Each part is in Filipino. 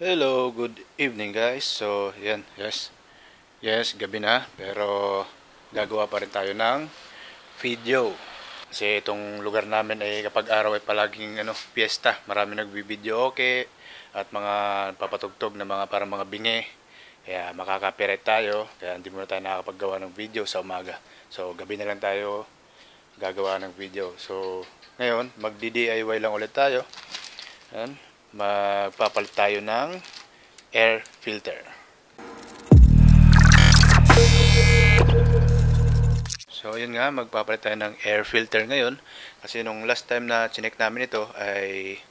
Hello, good evening guys. So, yan, yes, gabi na, pero gagawa pa rin tayo ng video. Kasi itong lugar namin ay kapag araw ay palaging piyesta. Marami nagbibideo okay at mga papatugtog na mga parang mga bingi. Kaya makaka-copyright tayo, kaya hindi muna tayo nakakapaggawa ng video sa umaga. So, gabi na lang tayo gagawa ng video. So, ngayon, magdi-DIY lang ulit tayo. Yan. Magpapalit tayo ng air filter. So yun nga, magpapalit tayo ng air filter ngayon. Kasi nung last time na chinek namin ito ay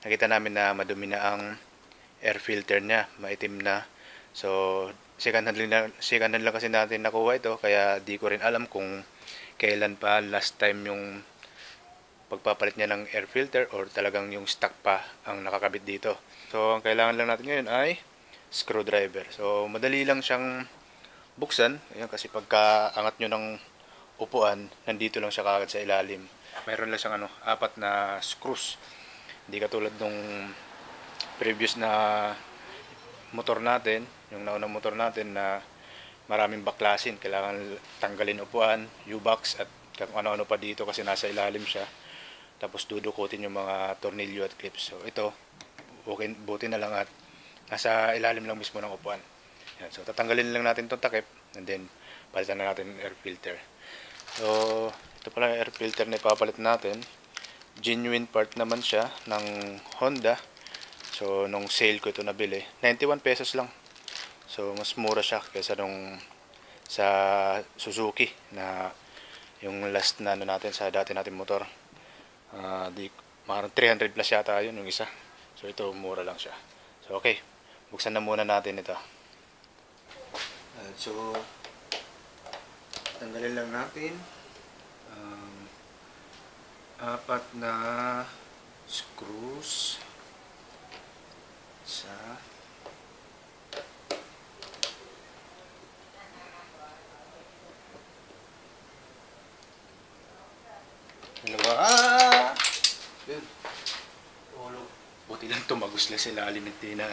nakita namin na madumi na ang air filter niya, maitim na. So second hand lang kasi natin nakuha ito, kaya di ko rin alam kung kailan pa last time yung pagpapalit niya ng air filter or talagang yung stock pa ang nakakabit dito. So ang kailangan lang natin ngayon ay screwdriver. So madali lang siyang buksan. Ayan, kasi pagka angat nyo ng upuan, nandito lang siya kagad sa ilalim. Mayroon lang siyang apat na screws. Hindi katulad nung previous na motor natin, yung naunang motor natin na maraming baklasin. Kailangan tanggalin upuan, U-box at kung ano-ano pa dito kasi nasa ilalim siya. Tapos dudukutin yung mga tornilyo at clips. So ito, okay, buti na lang at nasa ilalim lang mismo ng upuan. Yan. So tatanggalin lang natin itong takip and then palitan na natin air filter. So ito pala yung air filter na ipapalit natin. Genuine part naman siya ng Honda. So nung sale ko ito nabili, 91 pesos lang. So mas mura siya kaysa nung sa Suzuki na yung last na natin sa dati natin motor. Parang 300 plus yata yun yung isa. So ito mura lang siya. So okay, buksan na muna natin ito. So tanggalin lang natin apat na screws sa dalawa. Yun. Buti lang tumagos lang sila alimenti na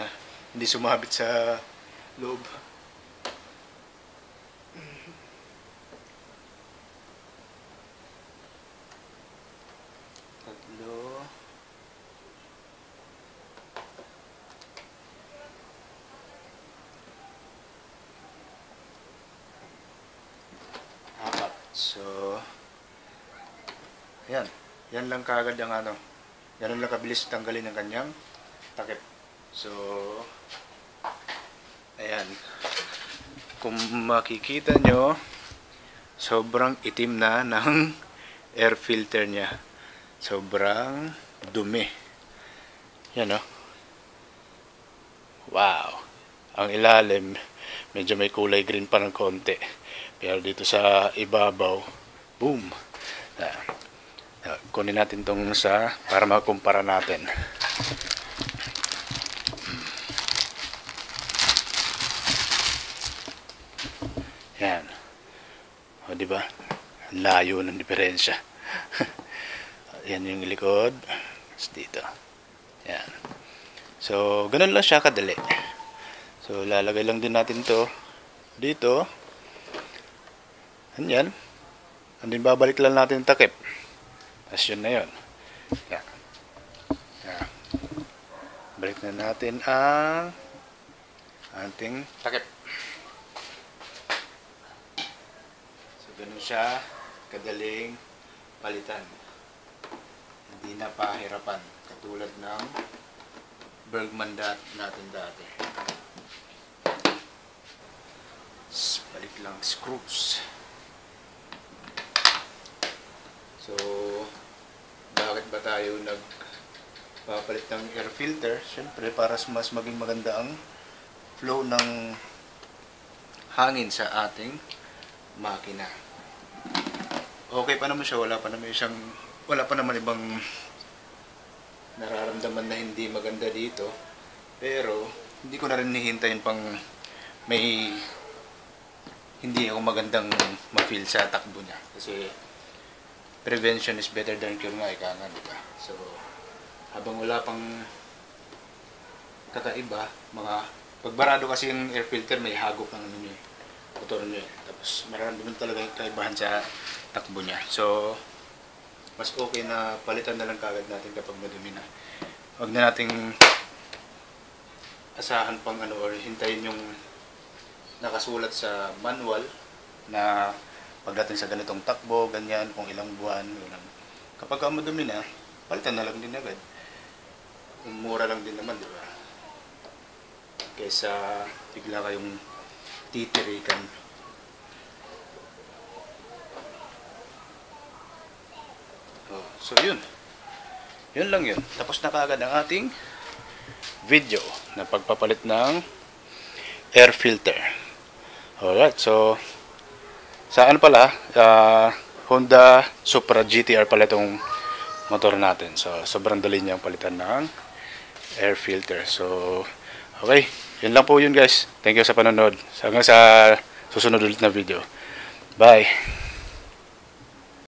hindi sumabit sa loob. Tatlo. Apat. So ayan, yan lang kagad ang yan lang kabilis tanggalin ng kanyang takip. So ayan, kung makikita nyo, sobrang itim na ng air filter niya. Sobrang dumi. Yan o. Wow. Ang ilalim, medyo may kulay green pa ng konti. Pero dito sa ibabaw, boom. Kunin natin tong para makumpara natin. Yan. O diba? Layo ng diferensya. Yan yung likod. Tapos dito. Yan. So, ganun lang siya kadali. So, lalagay lang din natin to dito. Yan. And then, babalik lang natin yung takip. Tapos yun na yun. Yan. Yan. Balik na natin ang ating takip. So, ganun siya kadaling palitan. Hindi na pahirapan. Katulad ng Bergman natin dati. Balik lang screws. So, bakit ba tayo nagpapalit ng air filter? Siyempre, para mas maging maganda ang flow ng hangin sa ating makina. Okay pa naman siya, wala pa naman ibang nararamdaman na hindi maganda dito. Pero, hindi ko na rin hihintayin pang may hindi ako magandang ma-feel sa takbo niya. Kasi, prevention is better than cure nga, ika nga, diba? So, habang wala pang kakaiba, pagbarado kasi yung air filter, may hagok ng motor nyo eh. Tapos mararamdaman talaga yung kaibahan sa takbo niya. So, mas okay na palitan na lang kagad natin kapag madumi na. Huwag na nating asahan pang or hintayin yung nakasulat sa manual na pagdating sa ganitong takbo, ganyan, kung ilang buwan, ilang. Kapag madumi na, palitan na lang din agad. Mura lang din naman, di ba? Kaysa bigla kayong titirikan. So yun. Yun lang yun. Tapos na kaagad ang ating video na pagpapalit ng air filter. Alright, so sa pala, Honda Supra GTR pala itong motor natin. So sobrang dali niyang palitan ng air filter. So okay, yun lang po yun guys. Thank you sa panonood. Hanggang sa susunod ulit na video. Bye!